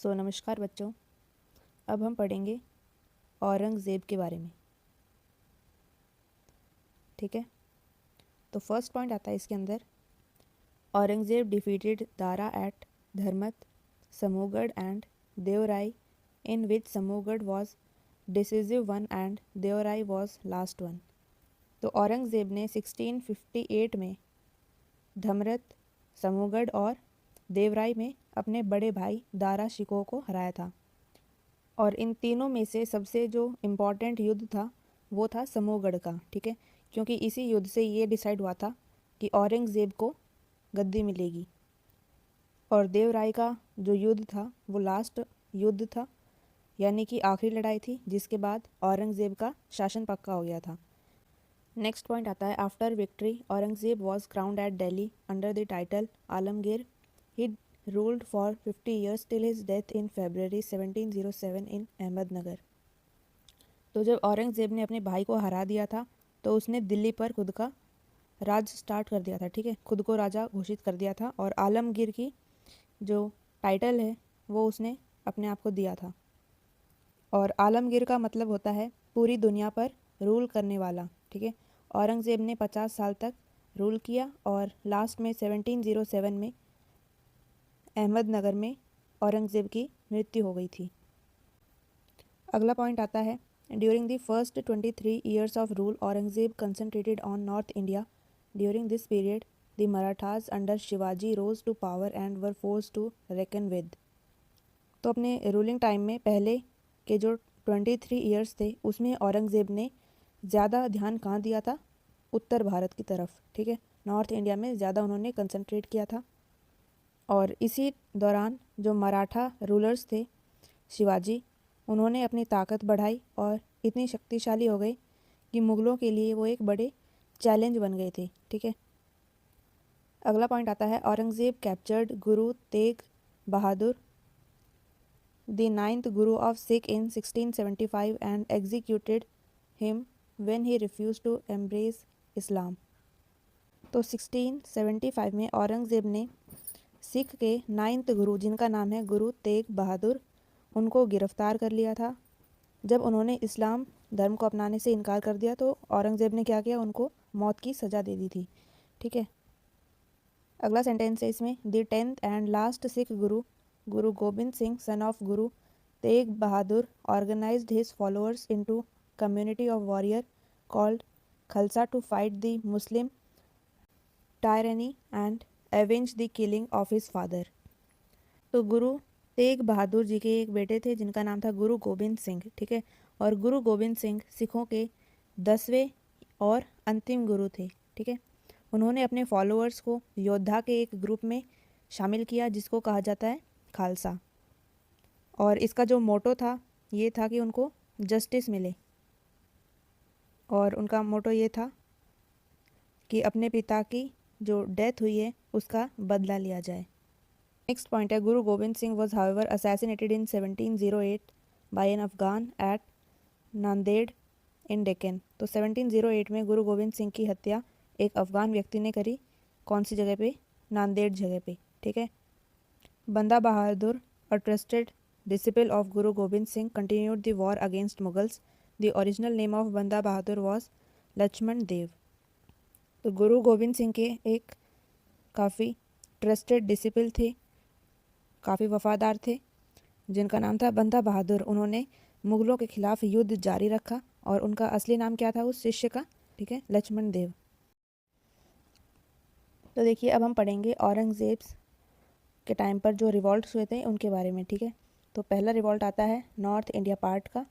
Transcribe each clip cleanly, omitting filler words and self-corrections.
नमस्कार बच्चों। अब हम पढ़ेंगे औरंगज़ेब के बारे में। ठीक है, तो फर्स्ट पॉइंट आता है इसके अंदर, Aurangzeb defeated Dara at Dharmat, Samugarh and Deorai, in which Samugarh was decisive one and Deorai was last one. तो औरंगज़ेब ने 1658 में धर्मत, समूगढ़ और देवराई में अपने बड़े भाई दारा शिकोह को हराया था। और इन तीनों में से सबसे जो इम्पोर्टेंट युद्ध था वो था समूहगढ़ का। ठीक है, क्योंकि इसी युद्ध से ये डिसाइड हुआ था कि औरंगज़ेब को गद्दी मिलेगी। और देवराय का जो युद्ध था वो लास्ट युद्ध था, यानी कि आखिरी लड़ाई थी जिसके बाद औरंगज़ेब का शासन पक्का हो गया था। नेक्स्ट पॉइंट आता है, after victory Aurangzeb was crowned at Delhi under the title Alamgir. He ruled for 50 years till his death in February 1707 in Ahmednagar. तो जब औरंगज़ेब ने अपने भाई को हरा दिया था तो उसने दिल्ली पर खुद का राज स्टार्ट कर दिया था। ठीक है, खुद को राजा घोषित कर दिया था और आलमगीर की जो टाइटल है वो उसने अपने आप को दिया था। और आलमगीर का मतलब होता है पूरी दुनिया पर रूल करने वाला। ठीक है, औरंगज़ेब ने 50 साल तक रूल किया और लास्ट में 1707 में अहमदनगर में औरंगज़ेब की मृत्यु हो गई थी। अगला पॉइंट आता है, during the first 23 years of rule Aurangzeb concentrated on north India. During this period the Marathas under Shivaji rose to power and were forced to reckon with. तो अपने रूलिंग टाइम में पहले के जो 23 ईयर्स थे उसमें औरंगज़ेब ने ज़्यादा ध्यान कहाँ दिया था? उत्तर भारत की तरफ। ठीक है, नॉर्थ इंडिया में ज़्यादा उन्होंने कंसंट्रेट किया था। और इसी दौरान जो मराठा रूलर्स थे शिवाजी, उन्होंने अपनी ताकत बढ़ाई और इतनी शक्तिशाली हो गए कि मुग़लों के लिए वो एक बड़े चैलेंज बन गए थे। ठीक है, अगला पॉइंट आता है, Aurangzeb captured Guru Tegh Bahadur the 9th guru of Sikh in 1675 and executed him when he refuse to embrace Islam. तो 1675 में औरंगज़ेब ने सिख के 9th गुरु, जिनका नाम है गुरु तेग बहादुर, उनको गिरफ्तार कर लिया था। जब उन्होंने इस्लाम धर्म को अपनाने से इनकार कर दिया तो औरंगज़ेब ने क्या किया? उनको मौत की सज़ा दे दी थी। ठीक है, अगला सेंटेंस है इसमें, the 10th and last Sikh Guru Guru Gobind Singh son of Guru Tegh Bahadur organised his followers into community of warrior called Khalsa to fight the Muslim tyranny and avenge the killing of his father. तो गुरु तेग बहादुर जी के एक बेटे थे जिनका नाम था गुरु गोबिंद सिंह। ठीक है, और गुरु गोबिंद सिंह सिखों के 10वें और अंतिम गुरु थे। ठीक है, उन्होंने अपने फॉलोअर्स को योद्धा के एक ग्रुप में शामिल किया जिसको कहा जाता है खालसा। और इसका जो मोटो था ये था कि उनको जस्टिस मिले, और उनका मोटो ये था कि अपने पिता की जो डेथ हुई है उसका बदला लिया जाए। नेक्स्ट पॉइंट है, Guru Gobind Singh was however assassinated in 1708 by an Afghan at Nanded in Deccan. तो 1708 में गुरु गोबिंद सिंह की हत्या एक अफगान व्यक्ति ने करी। कौन सी जगह पे? नांदेड़ जगह पे। ठीक है, बंदा बहादुर, अ trusted disciple of Guru Gobind Singh, continued the war against Mughals. The original name of बंदा बहादुर वॉज लक्ष्मण देव। तो गुरु गोबिंद सिंह के एक काफ़ी ट्रस्टेड डिसिपल थे, काफ़ी वफादार थे, जिनका नाम था बंदा बहादुर। उन्होंने मुग़लों के खिलाफ युद्ध जारी रखा और उनका असली नाम क्या था उस शिष्य का? ठीक है, लक्ष्मण देव। तो देखिए, अब हम पढ़ेंगे औरंगज़ेब के टाइम पर जो रिवॉल्ट्स हुए थे उनके बारे में। ठीक है, तो पहला रिवॉल्ट आता है नॉर्थ इंडिया पार्ट का,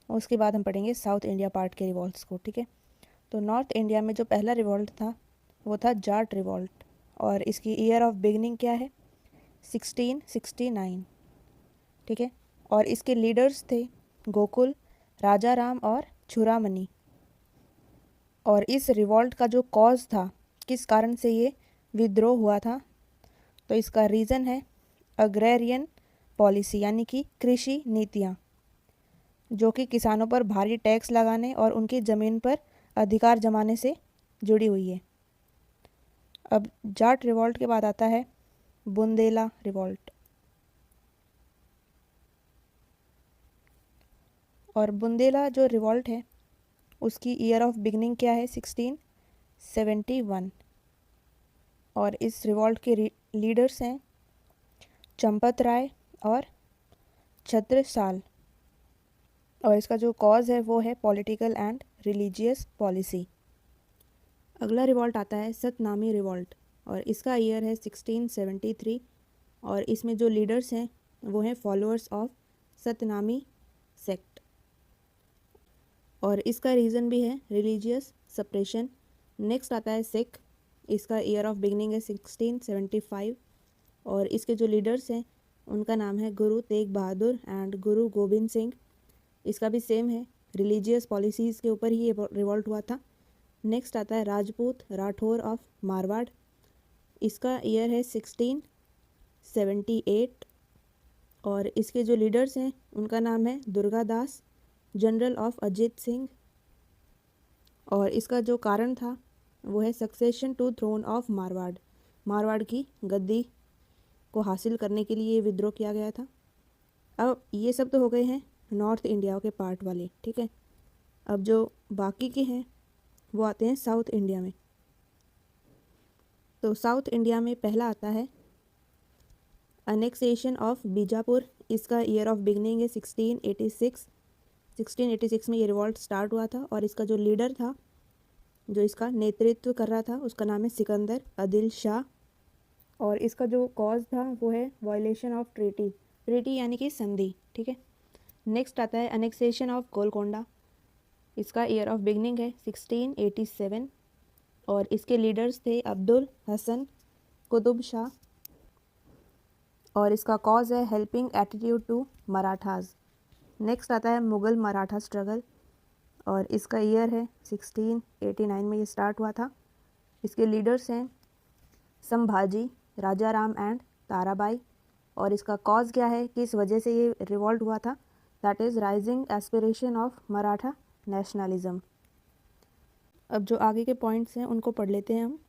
उसके बाद हम पढ़ेंगे साउथ इंडिया पार्ट के रिवॉल्ट्स को। ठीक है, तो नॉर्थ इंडिया में जो पहला रिवॉल्ट था वो था जाट रिवॉल्ट, और इसकी ईयर ऑफ बिगनिंग क्या है? 1669। ठीक है, और इसके लीडर्स थे गोकुल, राजा राम और छुरामनी। और इस रिवॉल्ट का जो कॉज था, किस कारण से ये विद्रोह हुआ था, तो इसका रीज़न है अग्रेरियन पॉलिसी, यानी कि कृषि नीतियाँ, जो कि किसानों पर भारी टैक्स लगाने और उनकी ज़मीन पर अधिकार जमाने से जुड़ी हुई है। अब जाट रिवॉल्ट के बाद आता है बुंदेला रिवॉल्ट। और बुंदेला जो रिवॉल्ट है उसकी ईयर ऑफ बिगनिंग क्या है? 1671। और इस रिवॉल्ट के लीडर्स हैं चंपत राय और छत्रसाल। और इसका जो कॉज है वो है पॉलिटिकल एंड रिलीजियस पॉलिसी। अगला रिवॉल्ट आता है सतनामी रिवॉल्ट और इसका ईयर है 1673। और इसमें जो लीडर्स हैं वो हैं फॉलोअर्स ऑफ सतनामी सेक्ट। और इसका रीज़न भी है रिलीजियस सप्रेशन। नेक्स्ट आता है सिख। इसका ईयर ऑफ बिगनिंग है 1675। और इसके जो लीडर्स हैं उनका नाम है गुरु तेग बहादुर एंड गुरु गोबिंद सिंह। इसका भी सेम है, रिलीजियस पॉलिसीज़ के ऊपर ही ये रिवॉल्ट हुआ था। नेक्स्ट आता है राजपूत राठौर ऑफ मारवाड़। इसका ईयर है 1678। और इसके जो लीडर्स हैं उनका नाम है दुर्गादास, जनरल ऑफ अजीत सिंह। और इसका जो कारण था वो है succession to throne of Marwar. Marwar की गद्दी को हासिल करने के लिए विद्रोह किया गया था। अब ये सब तो हो गए हैं नॉर्थ इंडिया के पार्ट वाले, ठीक है। अब जो बाकी के हैं वो आते हैं साउथ इंडिया में। तो साउथ इंडिया में पहला आता है अनेक्सेशन ऑफ बीजापुर। इसका ईयर ऑफ बिगनिंग है 1686। 1686 में ये रिवॉल्ट स्टार्ट हुआ था। और इसका जो लीडर था, जो इसका नेतृत्व कर रहा था, उसका नाम है सिकंदर आदिल शाह। और इसका जो कॉज था वो है वायलेशन ऑफ ट्रीटी। ट्रीटी यानी कि संधि, ठीक है। नेक्स्ट आता है अनेक्सेशन ऑफ गोलकोंडा। इसका ईयर ऑफ बिगनिंग है 1687। और इसके लीडर्स थे अब्दुल हसन कुतुब शाह। और इसका कॉज है helping attitude to Marathas. Next आता है मुग़ल मराठा स्ट्रगल। और इसका ईयर है 1689 में ये स्टार्ट हुआ था। इसके लीडर्स हैं संभाजी, राजा राम एंड ताराबाई। और इसका कॉज क्या है, किस वजह से ये रिवॉल्ट हुआ था? That is rising aspiration of Maratha nationalism. अब जो आगे के पॉइंट्स हैं उनको पढ़ लेते हैं हम।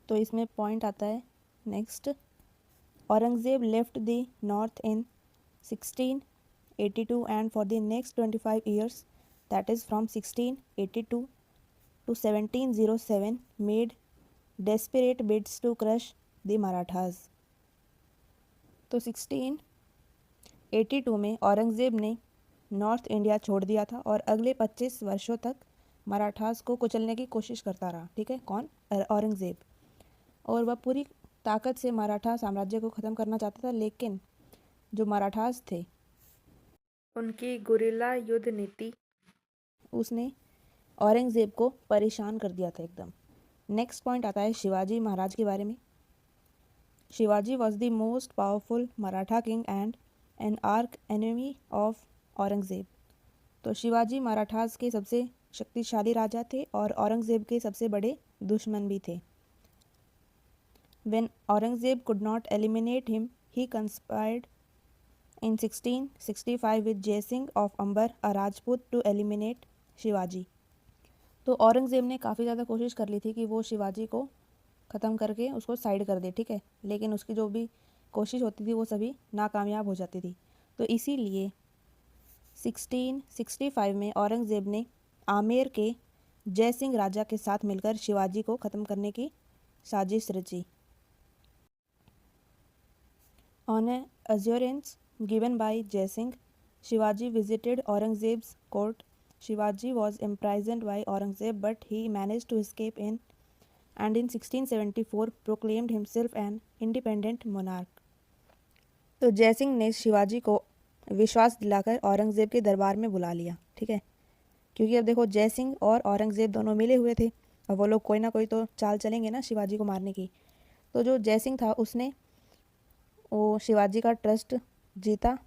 तो इसमें पॉइंट आता है next, Aurangzeb left the north in 1682 and for the next 25 years, that is from 1682 to 1707, made desperate bids to crush the Marathas। तो 1682 में औरंगज़ेब ने नॉर्थ इंडिया छोड़ दिया था और अगले 25 वर्षों तक मराठास को कुचलने की कोशिश करता रहा, ठीक है। कौन? औरंगज़ेब। और वह पूरी ताकत से मराठा साम्राज्य को ख़त्म करना चाहता था, लेकिन जो मराठास थे उनकी गुरिल्ला युद्ध नीति उसने औरंगज़ेब को परेशान कर दिया था एकदम। नेक्स्ट पॉइंट आता है शिवाजी महाराज के बारे में। Shivaji was the most powerful Maratha king and an arc enemy of Aurangzeb. तो शिवाजी मराठास के सबसे शक्तिशाली राजा थे और औरंगज़ेब के सबसे बड़े दुश्मन भी थे। When Aurangzeb could not eliminate him, he conspired in 1665 with Jai Singh of Amber, a Rajput, to eliminate Shivaji. तो औरंगज़ेब ने काफ़ी ज़्यादा कोशिश कर ली थी कि वो शिवाजी को ख़त्म करके उसको साइड कर दे, ठीक है। लेकिन उसकी जो भी कोशिश होती थी वो सभी नाकामयाब हो जाती थी। तो इसीलिए 1665 में औरंगज़ेब ने आमेर के जय सिंह राजा के साथ मिलकर शिवाजी को ख़त्म करने की साजिश रची। On an assurance given by Jai Singh, Shivaji visited Aurangzeb's court. Shivaji was imprisoned by Aurangzeb, but he managed to escape and in 1674 proclaimed himself an independent monarch. तो जय सिंह ने शिवाजी को विश्वास दिलाकर औरंगज़ेब के दरबार में बुला लिया, ठीक है। क्योंकि अब देखो जय सिंह और औरंगज़ेब दोनों मिले हुए थे और वो लोग कोई ना कोई तो चाल चलेंगे ना शिवाजी को मारने की। तो जो जय सिंह था उसने वो शिवाजी का ट्रस्ट जीता,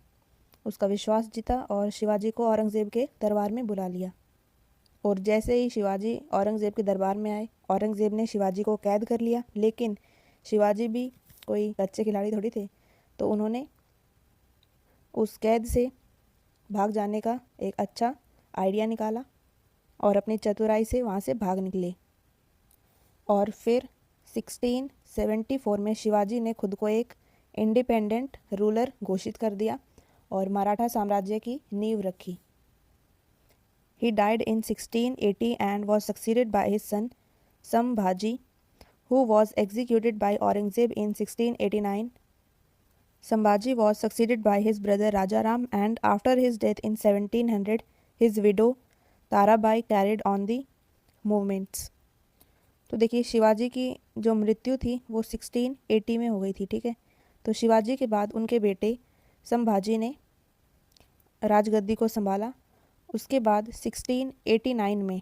उसका विश्वास जीता और शिवाजी को औरंगज़ेब के दरबार में बुला लिया। और जैसे ही शिवाजी औरंगज़ेब के दरबार में आए, औरंगज़ेब ने शिवाजी को कैद कर लिया। लेकिन शिवाजी भी कोई कच्चे खिलाड़ी थोड़ी थे, तो उन्होंने उस कैद से भाग जाने का एक अच्छा आइडिया निकाला और अपनी चतुराई से वहाँ से भाग निकले। और फिर 1674 में शिवाजी ने खुद को एक इंडिपेंडेंट रूलर घोषित कर दिया और मराठा साम्राज्य की नींव रखी। He died in 1680 and was succeeded by his son Sambhaji, who was executed by Aurangzeb in 1689. Sambhaji was succeeded by his brother Rajaram, and after his death in 1700, his widow Tarabai carried on the movements. तो देखिए शिवाजी की जो मृत्यु थी वो 1680 में हो गई थी, ठीक है। तो शिवाजी के बाद उनके बेटे संभाजी ने राजगद्दी को संभाला। उसके बाद 1689 में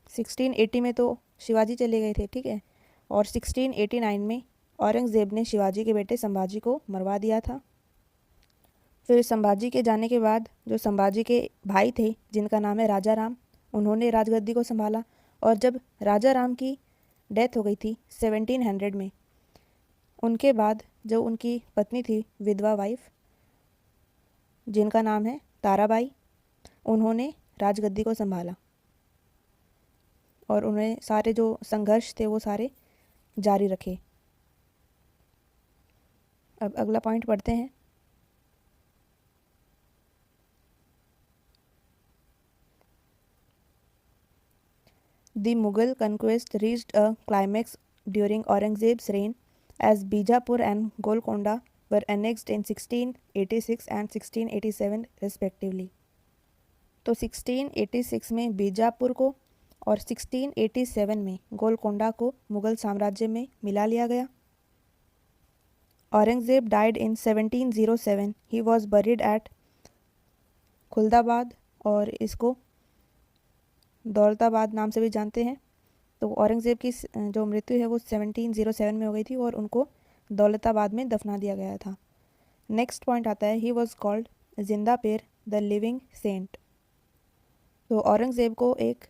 1680 में तो शिवाजी चले गए थे, ठीक है, और 1689 में औरंगज़ेब ने शिवाजी के बेटे संभाजी को मरवा दिया था। फिर संभाजी के जाने के बाद जो संभाजी के भाई थे जिनका नाम है राजा राम, उन्होंने राजगद्दी को संभाला। और जब राजा राम की डेथ हो गई थी 1700 में, उनके बाद जो उनकी पत्नी थी विधवा वाइफ जिनका नाम है ताराबाई, उन्होंने राजगद्दी को संभाला और उन्हें सारे जो संघर्ष थे वो सारे जारी रखे। अब अगला पॉइंट पढ़ते हैं। The Mughal conquest reached a climax during Aurangzeb's reign as Bijapur and Golconda were annexed in 1686 and 1687 respectively. तो 1686 में बीजापुर को और 1687 में गोलकोंडा को मुगल साम्राज्य में मिला लिया गया। Aurangzeb died in 1707. He was buried at Khuldabad और इसको दौलताबाद नाम से भी जानते हैं। तो औरंगज़ेब की जो मृत्यु है वो 1707 में हो गई थी और उनको दौलताबाद में दफना दिया गया था। नेक्स्ट पॉइंट आता है, ही वॉज कॉल्ड जिंदा पीर द लिविंग सेंट। तो औरंगज़ेब को एक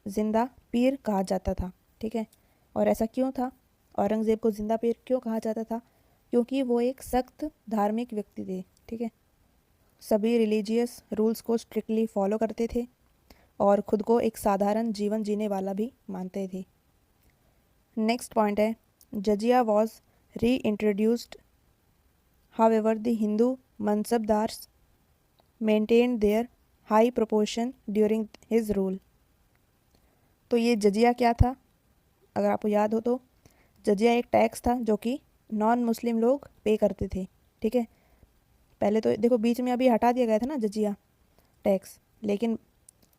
जिंदा पीर कहा जाता था, ठीक है। और ऐसा क्यों था? औरंगज़ेब को जिंदा पीर क्यों कहा जाता था? क्योंकि वो एक सख्त धार्मिक व्यक्ति थे, ठीक है। सभी रिलीजियस रूल्स को स्ट्रिक्टली फॉलो करते थे और खुद को एक साधारण जीवन जीने वाला भी मानते थे। नेक्स्ट पॉइंट है, jizya was reintroduced, however the Hindu mansabdars maintained their high proportion during his rule. तो ये जजिया क्या था? अगर आपको याद हो तो जजिया एक टैक्स था जो कि नॉन मुस्लिम लोग पे करते थे, ठीक है। पहले तो देखो बीच में अभी हटा दिया गया था ना जजिया टैक्स, लेकिन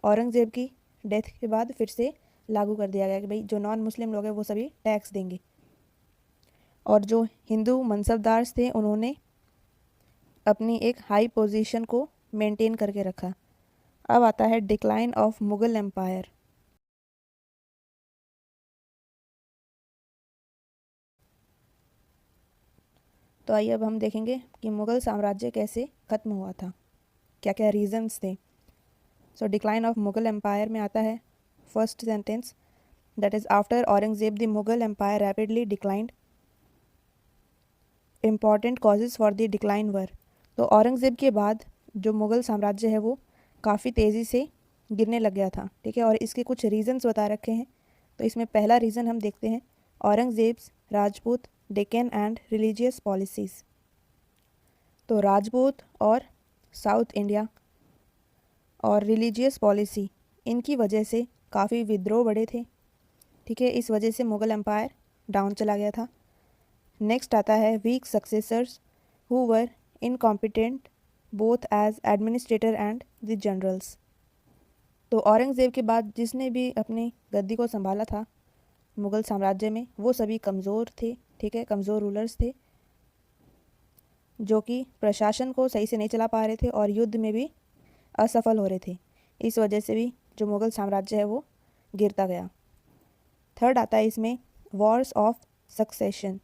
औरंगज़ेब की डेथ के बाद फिर से लागू कर दिया गया कि भाई जो नॉन मुस्लिम लोग हैं वो सभी टैक्स देंगे। और जो हिंदू मनसबदार थे उन्होंने अपनी एक हाई पोजीशन को मेंटेन करके रखा। अब आता है डिक्लाइन ऑफ मुगल एम्पायर। तो आइए अब हम देखेंगे कि मुगल साम्राज्य कैसे ख़त्म हुआ था, क्या क्या रीजंस थे। So decline of Mughal empire में आता है first sentence, that is after Aurangzeb the Mughal empire rapidly declined. Important causes for the decline were. तो औरंगज़ेब के बाद जो मुग़ल साम्राज्य है वो काफ़ी तेज़ी से गिरने लग गया था, ठीक है। और इसके कुछ रीज़न्स बता रखे हैं। तो इसमें पहला रीज़न हम देखते हैं, Aurangzeb's Rajput Deccan and religious policies. तो राजपूत और साउथ इंडिया और रिलीजियस पॉलिसी, इनकी वजह से काफ़ी विद्रोह बढ़े थे, ठीक है। इस वजह से मुग़ल एम्पायर डाउन चला गया था। नेक्स्ट आता है weak successors who were incompetent both as administrator and the generals. तो औरंगज़ेब के बाद जिसने भी अपनी गद्दी को संभाला था मुग़ल साम्राज्य में, वो सभी कमज़ोर थे, ठीक है, कमज़ोर रूलर्स थे जो कि प्रशासन को सही से नहीं चला पा रहे थे और युद्ध में भी असफल हो रहे थे। इस वजह से भी जो मुग़ल साम्राज्य है वो गिरता गया। थर्ड आता है इसमें वॉर्स ऑफ सक्सेशन।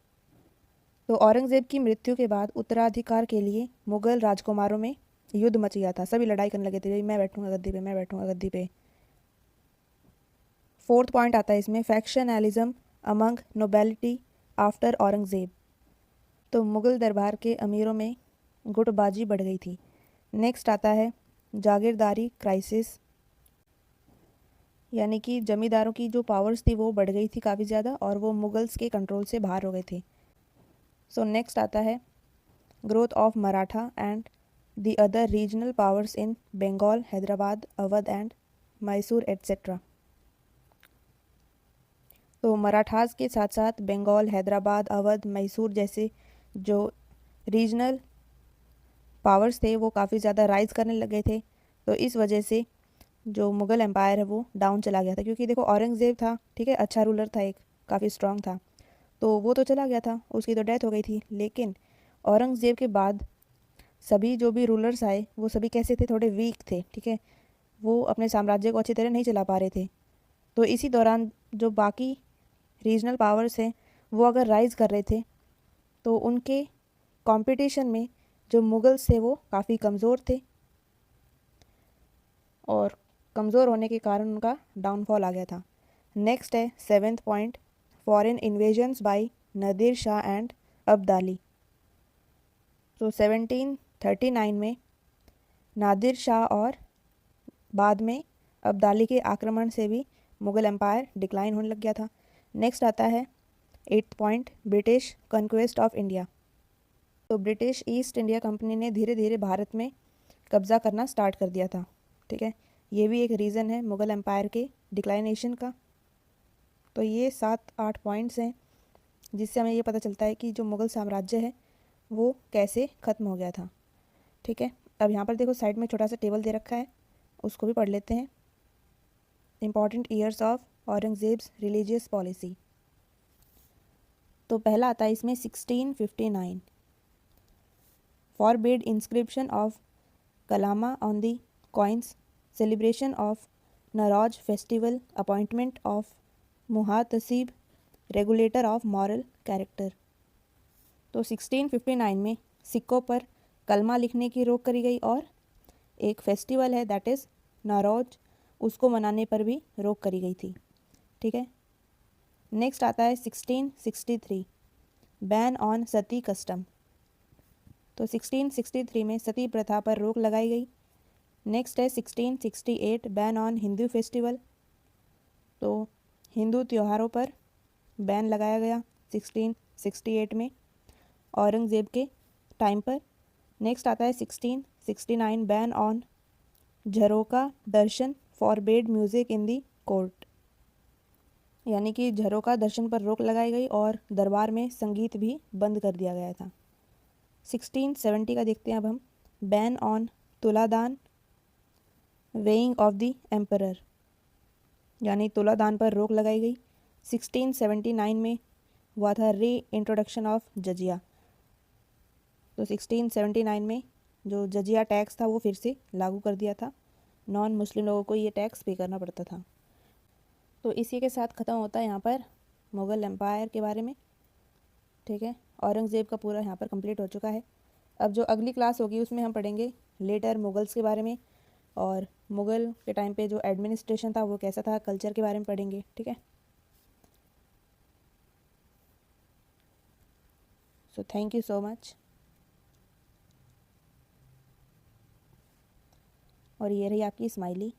तो औरंगज़ेब की मृत्यु के बाद उत्तराधिकार के लिए मुग़ल राजकुमारों में युद्ध मच गया था। सभी लड़ाई करने लगे थे, मैं बैठूंगा गद्दी पे, मैं बैठूंगा गद्दी पे। फोर्थ पॉइंट आता है इसमें factionalism among nobility after Aurangzeb. तो मुग़ल दरबार के अमीरों में गुटबाजी बढ़ गई थी। नेक्स्ट आता है जागीरदारी क्राइसिस। यानी कि जमींदारों की जो पावर्स थी वो बढ़ गई थी काफ़ी ज़्यादा और वो मुगल्स के कंट्रोल से बाहर हो गए थे। सो नेक्स्ट आता है growth of Maratha and the other regional powers in Bengal, Hyderabad, Awadh and Mysore etcetera. तो मराठास के साथ साथ बंगाल, हैदराबाद, अवध, मैसूर जैसे जो रीजनल पावर्स थे वो काफ़ी ज़्यादा राइज करने लगे थे। तो इस वजह से जो मुग़ल एम्पायर है वो डाउन चला गया था, क्योंकि देखो औरंगज़ेब था, ठीक है, अच्छा रूलर था, एक काफ़ी स्ट्रांग था, तो वो तो चला गया था, उसकी तो डेथ हो गई थी। लेकिन औरंगज़ेब के बाद सभी जो भी रूलर्स आए वो सभी कैसे थे, थोड़े वीक थे, ठीक है, वो अपने साम्राज्य को अच्छी तरह नहीं चला पा रहे थे। तो इसी दौरान जो बाकी रीजनल पावर्स हैं वो अगर राइज़ कर रहे थे तो उनके कंपटीशन में जो मुगल्स थे वो काफ़ी कमज़ोर थे और कमज़ोर होने के कारण उनका डाउनफॉल आ गया था। नेक्स्ट है 7th point, foreign invasions by Nadir Shah and Abdali. तो 1739 में नादिर शाह और बाद में अब्दाली के आक्रमण से भी मुग़ल एम्पायर डिक्लाइन होने लग गया था। नेक्स्ट आता है 8th point, British conquest of India. तो ब्रिटिश ईस्ट इंडिया कंपनी ने धीरे धीरे भारत में कब्ज़ा करना स्टार्ट कर दिया था, ठीक है, ये भी एक रीज़न है मुग़ल एम्पायर के डिक्लाइनेशन का। तो ये 7-8 पॉइंट्स हैं जिससे हमें ये पता चलता है कि जो मुग़ल साम्राज्य है वो कैसे ख़त्म हो गया था, ठीक है। अब यहाँ पर देखो साइड में छोटा सा टेबल दे रखा है, उसको भी पढ़ लेते हैं। Important years of Aurangzeb's religious policy. तो पहला आता है इसमें 1659, forbid inscription of kalma on the coins, celebration of Nauroz festival, appointment of muhtasib, regulator of moral character. तो 1659 में सिक्कों पर कलमा लिखने की रोक करी गई और एक फेस्टिवल है दैट इज़ नौरोज, उसको मनाने पर भी रोक करी गई थी, ठीक है। नेक्स्ट आता है 1663, बैन ऑन सती कस्टम। तो 1663 में सती प्रथा पर रोक लगाई गई। नेक्स्ट है 1668, बैन ऑन हिंदू फेस्टिवल। तो हिंदू त्योहारों पर बैन लगाया गया 1668 में औरंगज़ेब के टाइम पर। नेक्स्ट आता है 1669, ban on jharokha darshan, forbade music in the court, यानी कि झरोका दर्शन पर रोक लगाई गई और दरबार में संगीत भी बंद कर दिया गया था। 1670 का देखते हैं अब हम, ban on tuladan, weighing of the emperor, यानी तुलादान पर रोक लगाई गई। 1679 में हुआ था री इंट्रोडक्शन ऑफ जजिया। तो 1679 में जो जजिया टैक्स था वो फिर से लागू कर दिया था, नॉन मुस्लिम लोगों को ये टैक्स पे करना पड़ता था। तो इसी के साथ ख़त्म होता है यहाँ पर मुग़ल एम्पायर के बारे में, ठीक है। औरंगज़ेब का पूरा यहाँ पर कंप्लीट हो चुका है। अब जो अगली क्लास होगी उसमें हम पढ़ेंगे लेटर मुग़ल्स के बारे में और मुग़ल के टाइम पे जो एडमिनिस्ट्रेशन था वो कैसा था, कल्चर के बारे में पढ़ेंगे, ठीक है। So thank you so much. और ये रही आपकी स्माइली।